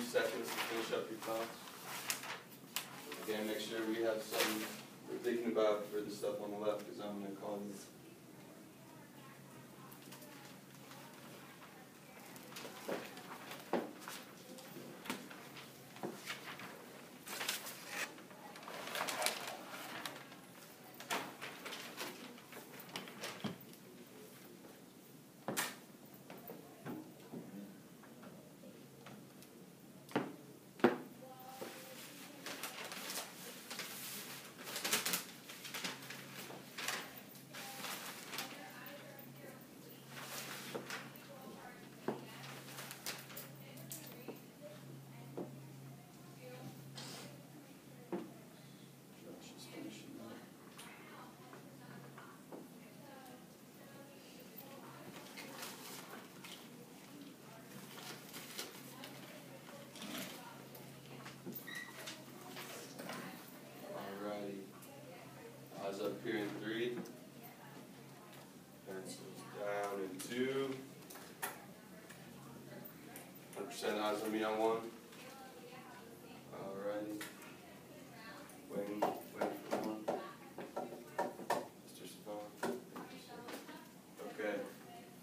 seconds to finish up your thoughts. Again, make sure we have something we're thinking about for the stuff on the left, because I'm going to call you. Eyes up here in 3. Pencils down in 2. 100% eyes on me on 1. Alrighty. Waiting for 1. Mr. Savon. Okay.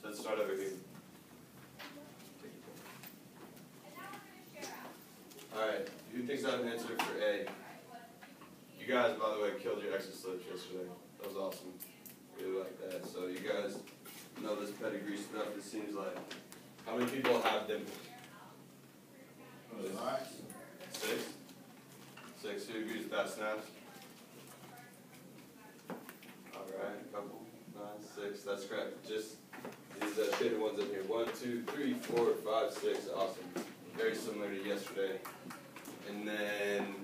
So let's start over here. Alright. Who thinks I have an answer for A? You guys, by the way, killed your exit slips yesterday. That was awesome. Really like that. So you guys know this pedigree stuff, it seems like. How many people have dimples? 6? 6. Who agrees with that, Snaps? Alright, a couple. 9, 6. That's correct. Just these shaded ones in here. 1, 2, 3, 4, 5, 6. Awesome. Very similar to yesterday. And then,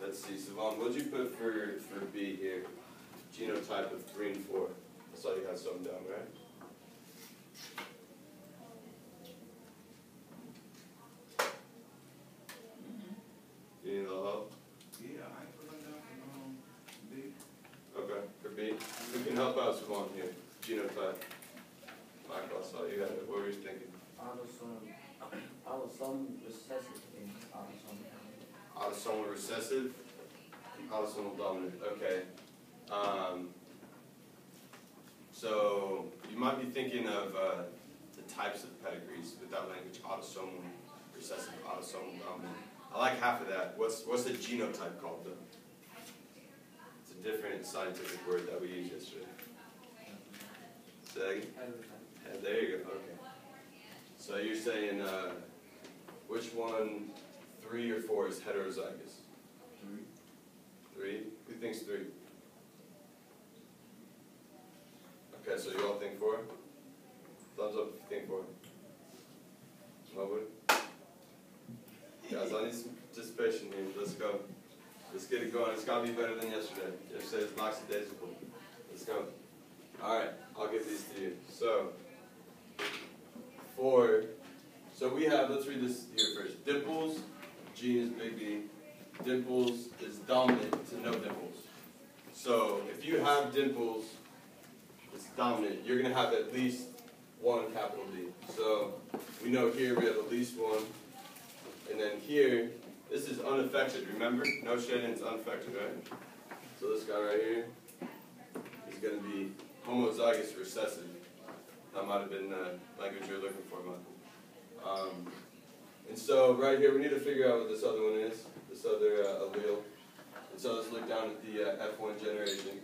let's see, Savon, what did you put for B here? Genotype of 3 and 4. I saw you had something down, right? You need a little help? Yeah, I put them down for B. Okay, for B. Who can help out Savon here? Genotype. Michael, I saw you had it. What were you thinking? Autosomal recessive and Autosomal recessive, autosomal dominant. Okay. So you might be thinking of the types of pedigrees with that language: autosomal recessive, autosomal dominant. I like half of that. What's the genotype called though? It's a different scientific word that we used yesterday. Say yeah, there you go. Okay. So you're saying which one? 3 or 4 is heterozygous? 3? Who thinks 3? Okay, so you all think 4? Thumbs up if you think 4. Nobody? Guys, I need some participation here. Let's go. Let's get it going. It's got to be better than yesterday. Yesterday was lackadaisical. Let's go. Alright, I'll give these to you. So, 4. So we have, let's read this here first. Dimples. Gene is big D. Dimples is dominant to no dimples. So if you have dimples, it's dominant. You're going to have at least 1 capital D. So we know here we have at least 1. And then here, this is unaffected, remember? No shading is unaffected, right? So this guy right here is going to be homozygous recessive. That might have been the language you're looking for, Michael. And so right here, we need to figure out what this other one is, this other allele. And so let's look down at the F1 generation.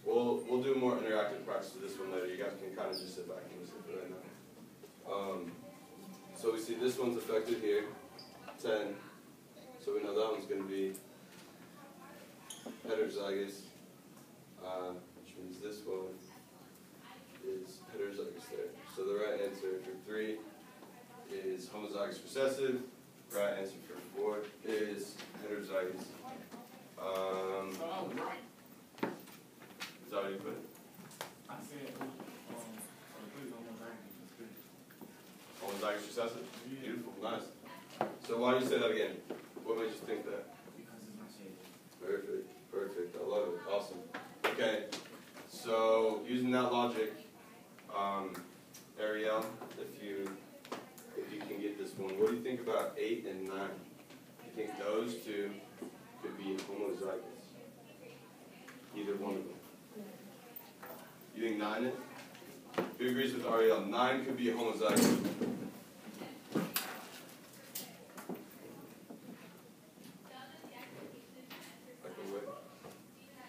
We'll do more interactive practice with this one later. You guys can kind of just sit back and listen for right now. So we see this one's affected here, 10. So we know that one's going to be heterozygous, which means this one is heterozygous there. So the right answer for 3 is homozygous recessive. Right answer for 4 is heterozygous. Is that how you put it? I said, homozygous recessive? Beautiful, nice. So why do you say that again? What made you think that? because it's not shaded. Perfect, perfect. I love it. Awesome. Okay, so using that logic, Ariel, if you can get this one. What do you think about 8 and 9? You think those two could be homozygous? Either one of them. You think 9 is? Who agrees with Ariel? 9 could be homozygous.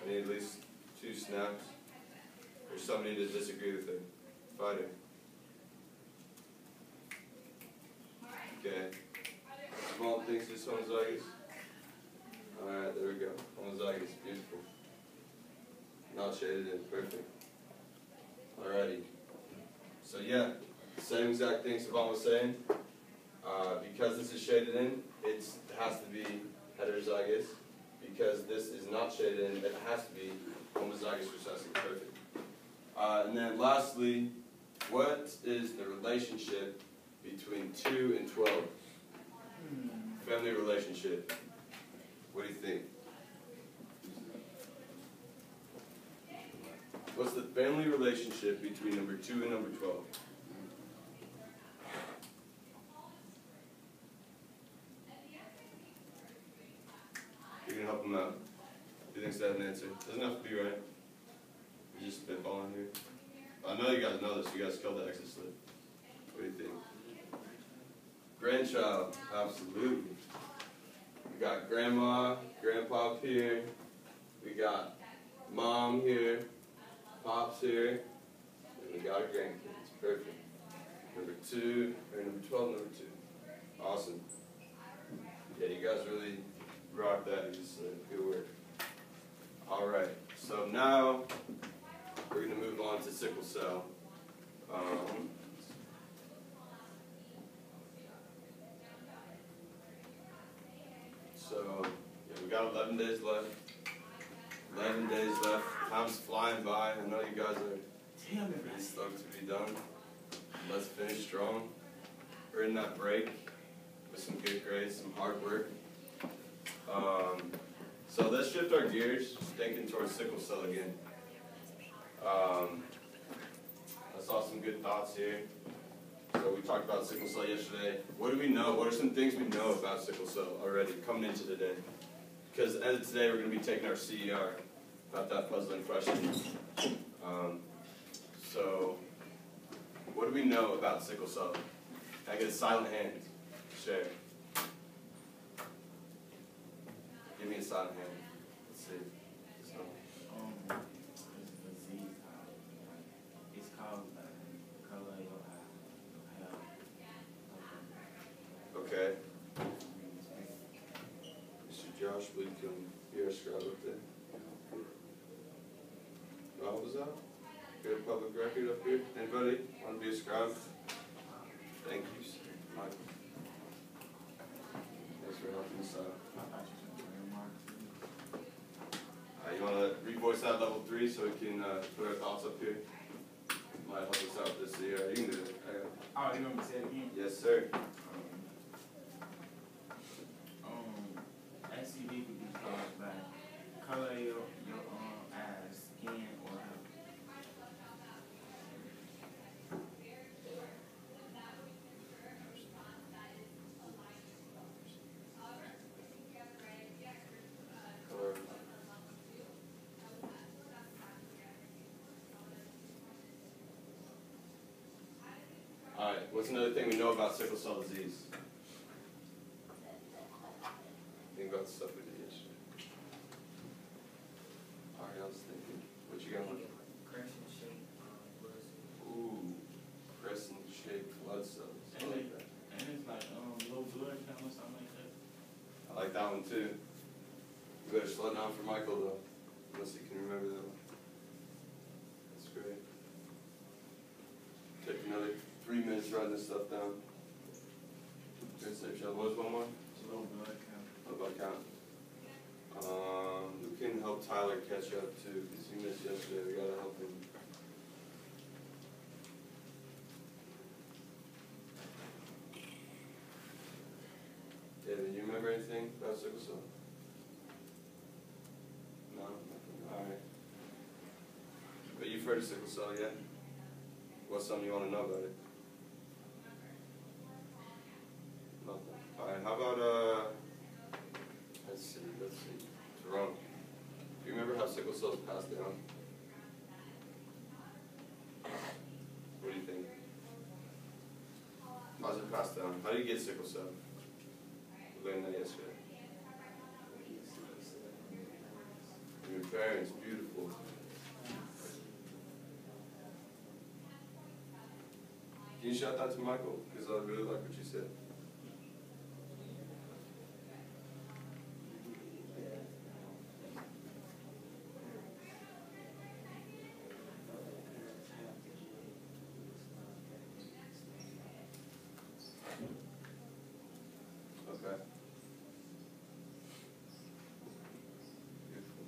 I need at least 2 snaps. Or somebody to disagree with her. Fighter. Okay. Small thinks it's homozygous. Alright, there we go. Homozygous, beautiful. Not shaded in, perfect. Alrighty. So yeah, same exact thing Savant was saying. Because this is shaded in, it has to be heterozygous. Because this is not shaded in, it has to be homozygous recessive, perfect. And then lastly, what is the relationship between 2 and 12? Family relationship. What do you think? What's the family relationship between number 2 and number 12? You're going to help them out. Who thinks that an answer? Doesn't have to be right. You're just spitballing here. I know you guys know this. You guys killed the exit slip. What do you think? Grandchild. Absolutely. We got grandma, grandpa up here. We got mom here. Pops here. And we got our grandkids. Perfect. Number 2, or number 12, number 2. Awesome. Yeah, you guys really rocked that. You just good work. Alright, so now we're going to move on to sickle cell. So, yeah, we got 11 days left. 11 days left. Time's flying by. I know you guys are pretty stoked to be done. Let's finish strong. We're in that break with some good grades, some hard work. So let's shift our gears, thinking towards sickle cell again. I saw some good thoughts here. So we talked about sickle cell yesterday. What do we know? What are some things we know about sickle cell already coming into today? Because at the end of today, we're going to be taking our CER about that puzzling question. So what do we know about sickle cell? Can I get a silent hand? Share. Give me a silent hand. Let's see. It's a disease. It's called color of your eye. Okay. Mr. Josh, will you come here, scribe up there? What was that? Good public record up here. Anybody want to be a scribe? Thank you, sir. Michael. Thanks for helping us out. You want to revoice that level 3 so we can put our thoughts up here? Might help us out this year. You can do it. Oh, you want me to say it again? Yes, sir. SCD could be caused by color of your eyes, skin, or Color. All right. What's another thing we know about sickle cell disease? Think about the stuff we did yesterday. All right, I was thinking. What you got? crescent shape blood cells. Ooh, crescent-shaped blood cells. I like that. And it's like low blood count or something like that. I like that one too. You better slow down for Michael though, unless he can remember that one. That's great. Take another 3 minutes writing this stuff down. Good safe shot. What was one more? Low blood count. What about count? Who can help Tyler catch up too? Because he missed yesterday. We gotta help him. David, you remember anything about sickle cell? No? Nothing. Alright. But you've heard of sickle cell, yeah? What's something you want to know about it? cell is passed down? What do you think? How's it passed down? How do you get sickle cell? We learned that yesterday. From your parents, beautiful. Can you shout that to Michael? Because I really like what you said. Okay. Beautiful.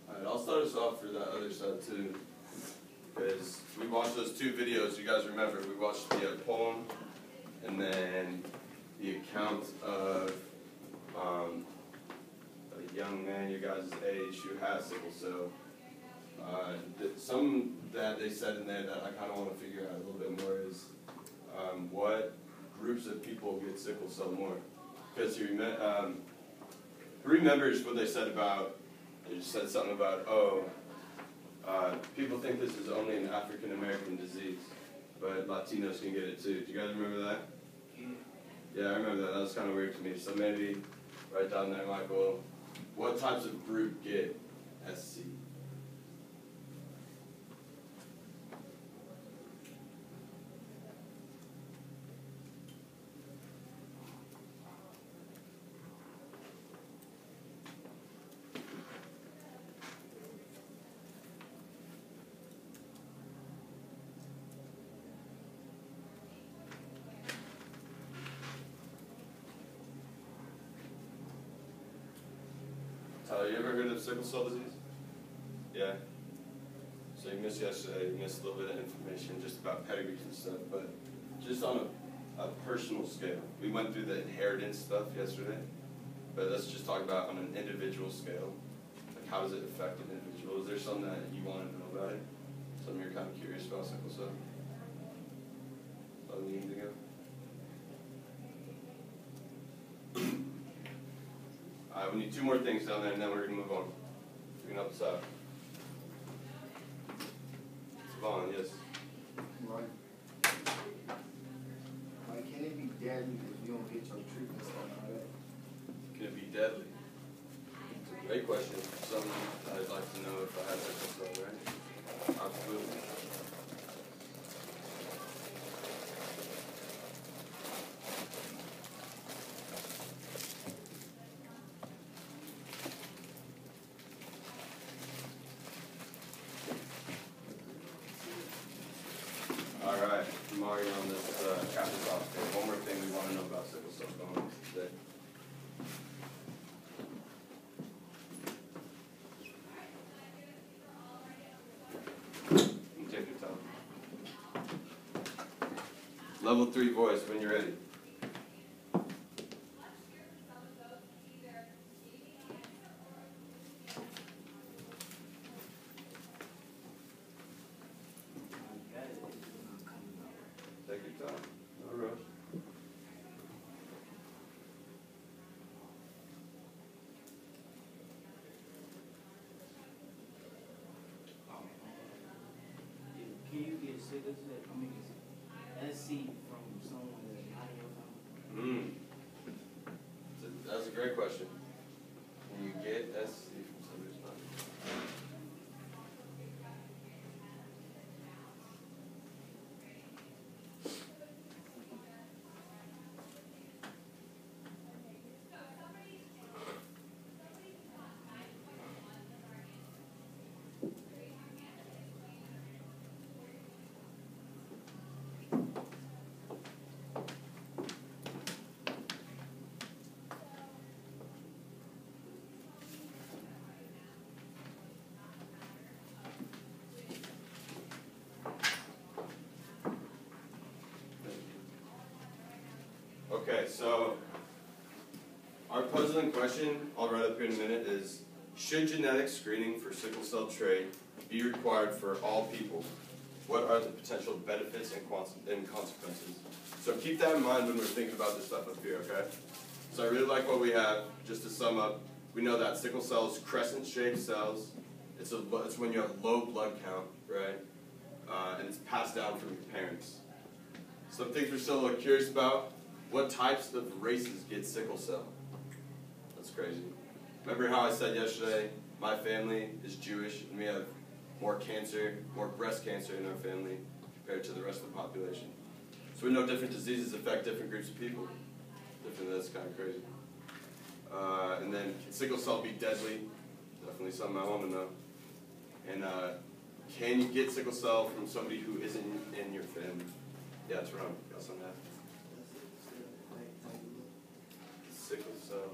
Alright, I'll start us off for that other side too. Because we watched those two videos, you guys remember, we watched the poem and then the account of a young man your guys' age who has sickle cell. Some that they said in there that I kind of want to figure out a little bit more is what groups of people get sickle cell more. Because who remembers what they said about, they just said something about, people think this is only an African American disease, but Latinos can get it too. Do you guys remember that? Yeah, I remember that. That was kind of weird to me. So maybe write down there, Michael, what types of group get SC? Tyler, you ever heard of sickle cell disease? Yeah? So you missed yesterday, you missed a little bit of information just about pedigrees and stuff, but just on a personal scale. We went through the inheritance stuff yesterday, but let's just talk about on an individual scale. Like, how does it affect an individual? Is there something that you want to know about it? Something you're kind of curious about sickle cell? Something you need to go? Alright, we need two more things down there and then we're going to move on. You can help us out. Savon, yes? Right. Like, can it be deadly if you don't get your treatment started on that? Can it be deadly? It's a great question. Something I'd like to know if I had sickle cell, right? Absolutely. Alright, Mario on this captain's off here. One more thing we want to know about sickle cell going on today. You take your time. Level 3 voice when you're ready. Take your time. No rush. Can you get sickle cell? I mean, SC from someone that's not in your family? That's a great question. Can you get SC from somebody's not? Okay, so our puzzling question, I'll write up here in a minute, is should genetic screening for sickle cell trait be required for all people? what are the potential benefits and consequences. So keep that in mind when we're thinking about this stuff up here, okay? So I really like what we have. Just to sum up, we know that sickle cells, crescent-shaped cells, it's when you have low blood count, right? And it's passed down from your parents. Some things we're still curious about. What types of races get sickle cell? That's crazy. Remember how I said yesterday, my family is Jewish, and we have more cancer, more breast cancer in our family compared to the rest of the population. So we know different diseases affect different groups of people. That's kind of crazy. And then, can sickle cell be deadly? Definitely something I want to know. And can you get sickle cell from somebody who isn't in your family? Yeah, it's wrong. Got some of that. Sickle cell.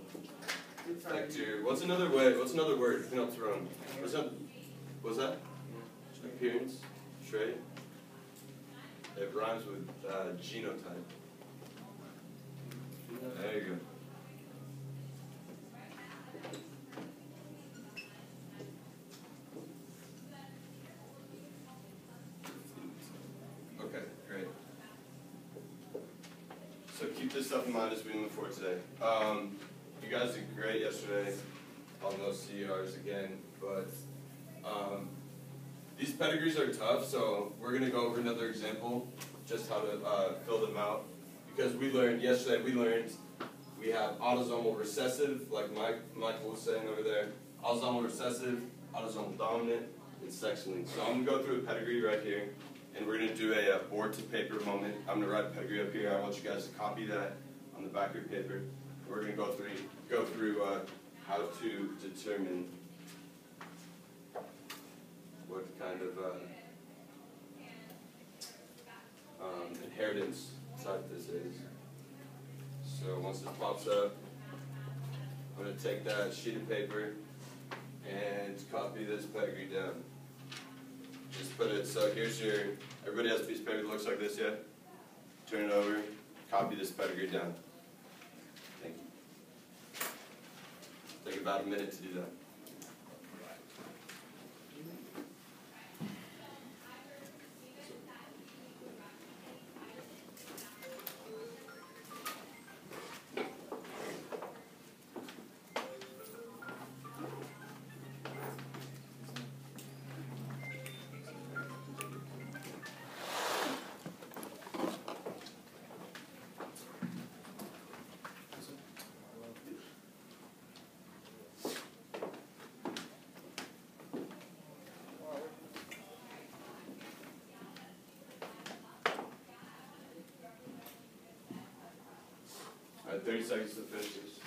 Bacteria. What's another way? What's another word? You know, it's wrong. What's that? Appearance. Trait. It rhymes with genotype. There you go. Okay, great. So keep this stuff in mind as we move forward today. You guys did great yesterday on those CERs again, but these pedigrees are tough, so we're going to go over another example, just how to fill them out. Because we learned, yesterday we have autosomal recessive, like Michael was saying over there, autosomal recessive, autosomal dominant, and sex linked. So I'm going to go through a pedigree right here, and we're going to do a board to paper moment. I'm going to write a pedigree up here. I want you guys to copy that on the back of your paper. We're going to go through how to determine what kind of inheritance type this is. So once this pops up, I'm going to take that sheet of paper and copy this pedigree down. Just put it, so here's your, everybody has a piece of paper that looks like this, yeah? Turn it over, copy this pedigree down. Thank you. Take about a minute to do that. All right, 30 seconds to finish this.